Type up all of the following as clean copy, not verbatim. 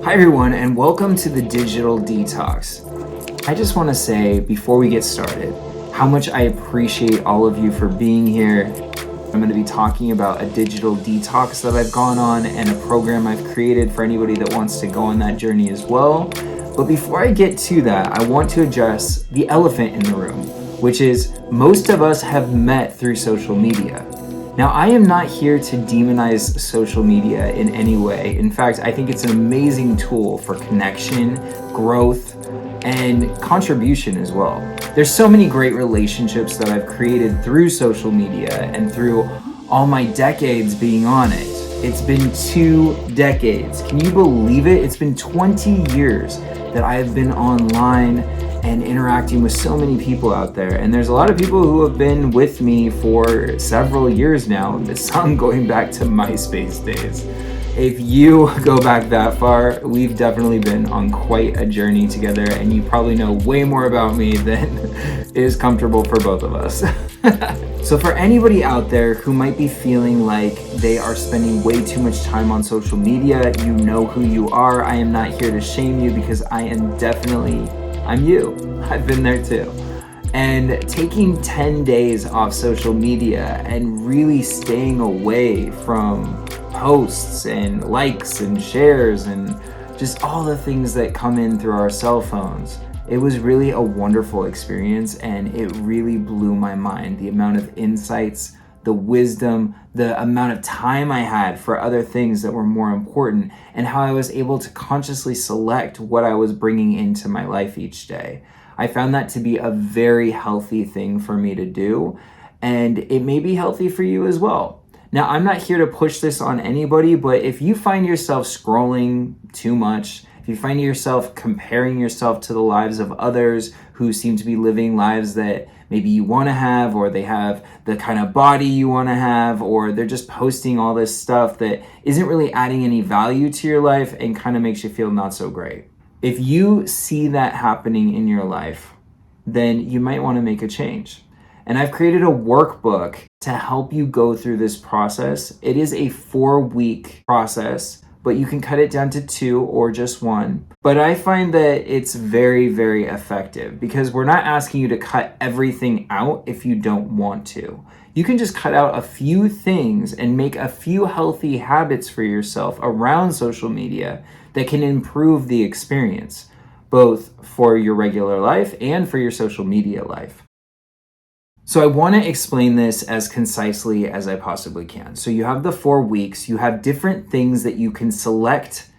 Hi everyone, and welcome to the Digital Detox. I just want to say, before we get started, how much I appreciate all of you for being here. I'm going to be talking about a digital detox that I've gone on and a program I've created for anybody that wants to go on that journey as well. But before I get to that, I want to address the elephant in the room, which is most of us have met through social media. Now, I am not here to demonize social media in any way. In fact, I think it's an amazing tool for connection, growth, and contribution as well. There's so many great relationships that I've created through social media and through all my decades being on it. It's been 2 decades. Can you believe it? It's been 20 years that I've been online and interacting with so many people out there. And there's a lot of people who have been with me for several years now, some going back to MySpace days. If you go back that far, we've definitely been on quite a journey together, and you probably know way more about me than is comfortable for both of us. So for anybody out there who might be feeling like they are spending way too much time on social media, you know who you are. I am not here to shame you because I'm you. I've been there too. And taking 10 days off social media and really staying away from posts and likes and shares and just all the things that come in through our cell phones. It was really a wonderful experience, and it really blew my mind. The amount of insights, the wisdom, the amount of time I had for other things that were more important, and how I was able to consciously select what I was bringing into my life each day. I found that to be a very healthy thing for me to do, and it may be healthy for you as well. Now, I'm not here to push this on anybody, but if you find yourself scrolling too much, if you find yourself comparing yourself to the lives of others who seem to be living lives that maybe you want to have, or they have the kind of body you want to have, or they're just posting all this stuff that isn't really adding any value to your life and kind of makes you feel not so great. If you see that happening in your life, then you might want to make a change. And I've created a workbook to help you go through this process. It is a 4-week process, but you can cut it down to 2 or just 1. But I find that it's very, very effective because we're not asking you to cut everything out if you don't want to. You can just cut out a few things and make a few healthy habits for yourself around social media that can improve the experience, both for your regular life and for your social media life. So I want to explain this as concisely as I possibly can. So you have the 4 weeks, you have different things that you can select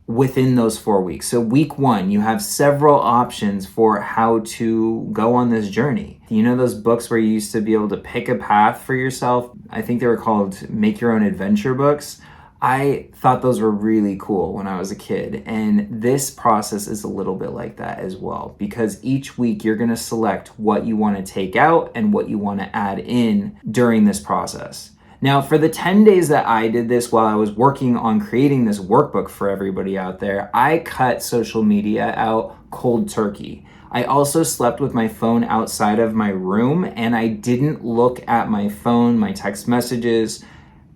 within those 4 weeks. So week 1, you have several options for how to go on this journey. You know those books where you used to be able to pick a path for yourself? I think they were called Make Your Own Adventure books. I thought those were really cool when I was a kid, and this process is a little bit like that as well, because each week you're going to select what you want to take out and what you want to add in during this process. Now, for the 10 days that I did this while I was working on creating this workbook for everybody out there, I cut social media out cold turkey. I also slept with my phone outside of my room, and I didn't look at my phone, my text messages,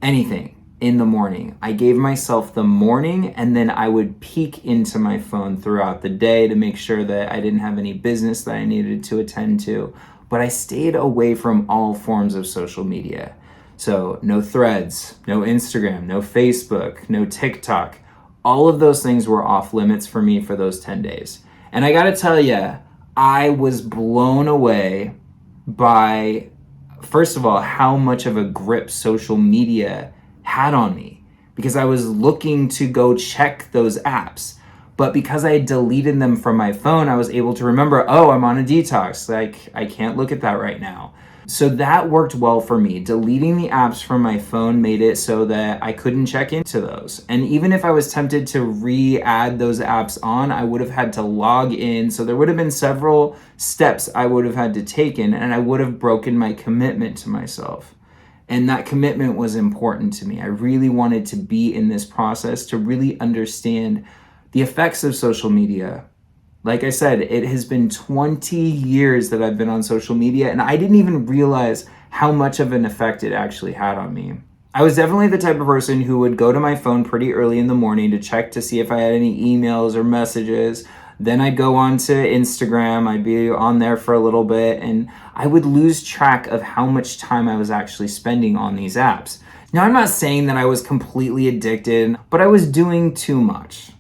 anything in the morning. I gave myself the morning, and then I would peek into my phone throughout the day to make sure that I didn't have any business that I needed to attend to. But I stayed away from all forms of social media. So no Threads, no Instagram, no Facebook, no TikTok. All of those things were off limits for me for those 10 days. And I gotta tell you, I was blown away by, first of all, how much of a grip social media had on me, because I was looking to go check those apps, but because I had deleted them from my phone, I was able to remember, oh, I'm on a detox, like I can't look at that right now. So that worked well for me. Deleting the apps from my phone made it so that I couldn't check into those. And even if I was tempted to re-add those apps on, I would have had to log in. So there would have been several steps I would have had to take in, and I would have broken my commitment to myself. And that commitment was important to me. I really wanted to be in this process to really understand the effects of social media. Like I said, it has been 20 years that I've been on social media, and I didn't even realize how much of an effect it actually had on me. I was definitely the type of person who would go to my phone pretty early in the morning to check to see if I had any emails or messages. Then I'd go on to Instagram, I'd be on there for a little bit, and I would lose track of how much time I was actually spending on these apps. Now, I'm not saying that I was completely addicted, but I was doing too much.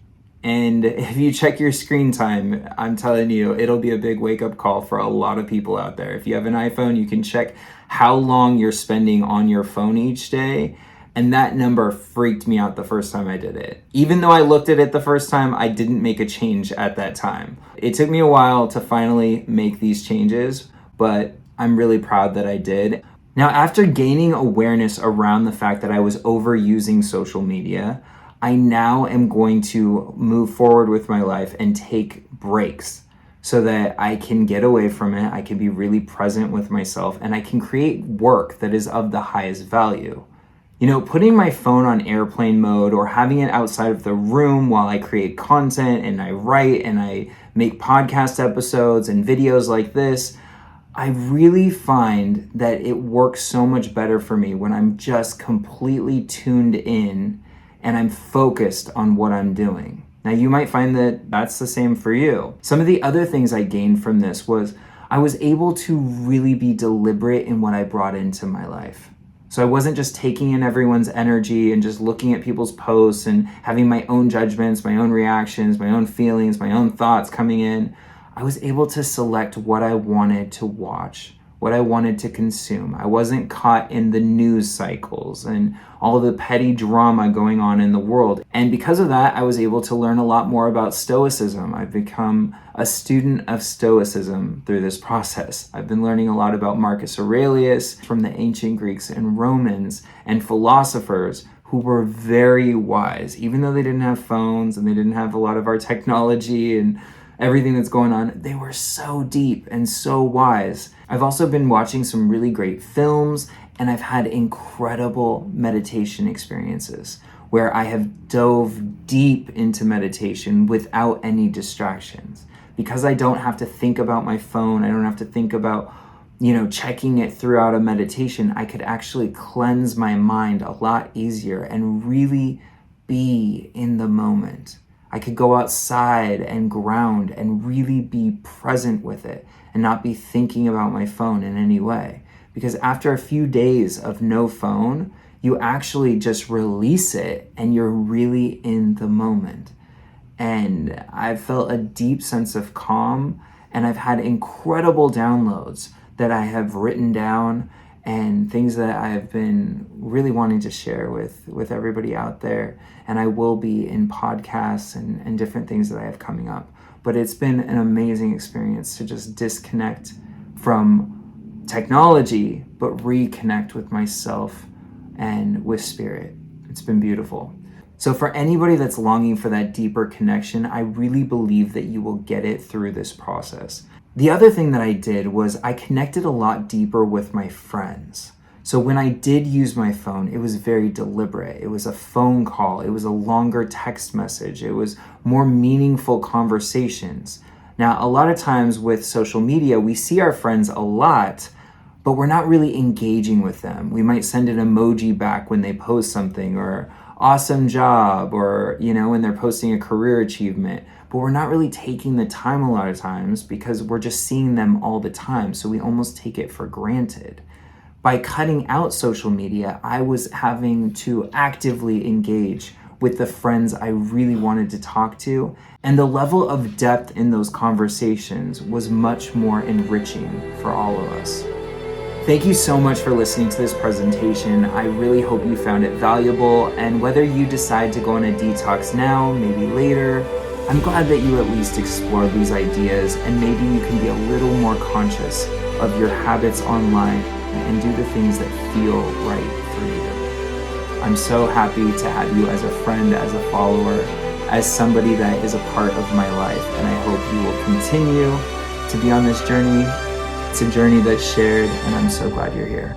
And if you check your screen time, I'm telling you, it'll be a big wake up call for a lot of people out there. If you have an iPhone, you can check how long you're spending on your phone each day. And that number freaked me out the first time I did it. Even though I looked at it the first time, I didn't make a change at that time. It took me a while to finally make these changes, but I'm really proud that I did. Now, after gaining awareness around the fact that I was overusing social media, I now am going to move forward with my life and take breaks so that I can get away from it. I can be really present with myself and I can create work that is of the highest value. You know, putting my phone on airplane mode or having it outside of the room while I create content and I write and I make podcast episodes and videos like this, I really find that it works so much better for me when I'm just completely tuned in and I'm focused on what I'm doing. Now, you might find that that's the same for you. Some of the other things I gained from this was I was able to really be deliberate in what I brought into my life. So I wasn't just taking in everyone's energy and just looking at people's posts and having my own judgments, my own reactions, my own feelings, my own thoughts coming in. I was able to select what I wanted to watch, what I wanted to consume. I wasn't caught in the news cycles and all the petty drama going on in the world. And because of that, I was able to learn a lot more about Stoicism. I've become a student of Stoicism through this process. I've been learning a lot about Marcus Aurelius from the ancient Greeks and Romans and philosophers who were very wise, even though they didn't have phones and they didn't have a lot of our technology and everything that's going on. They were so deep and so wise. I've also been watching some really great films, and I've had incredible meditation experiences where I have dove deep into meditation without any distractions. Because I don't have to think about my phone, I don't have to think about, checking it throughout a meditation, I could actually cleanse my mind a lot easier and really be in the moment. I could go outside and ground and really be present with it and not be thinking about my phone in any way. Because after a few days of no phone, you actually just release it and you're really in the moment. And I've felt a deep sense of calm, and I've had incredible downloads that I have written down and things that I have been really wanting to share with everybody out there. And I will be in podcasts and different things that I have coming up. But it's been an amazing experience to just disconnect from technology, but reconnect with myself and with spirit. It's been beautiful. So for anybody that's longing for that deeper connection, I really believe that you will get it through this process. The other thing that I did was I connected a lot deeper with my friends. So when I did use my phone, it was very deliberate. It was a phone call. It was a longer text message. It was more meaningful conversations. Now, a lot of times with social media, we see our friends a lot, but we're not really engaging with them. We might send an emoji back when they post something, or awesome job, or, when they're posting a career achievement. But we're not really taking the time a lot of times because we're just seeing them all the time. So we almost take it for granted. By cutting out social media, I was having to actively engage with the friends I really wanted to talk to. And the level of depth in those conversations was much more enriching for all of us. Thank you so much for listening to this presentation. I really hope you found it valuable. And whether you decide to go on a detox now, maybe later, I'm glad that you at least explored these ideas, and maybe you can be a little more conscious of your habits online and do the things that feel right for you. I'm so happy to have you as a friend, as a follower, as somebody that is a part of my life, and I hope you will continue to be on this journey. It's a journey that's shared, and I'm so glad you're here.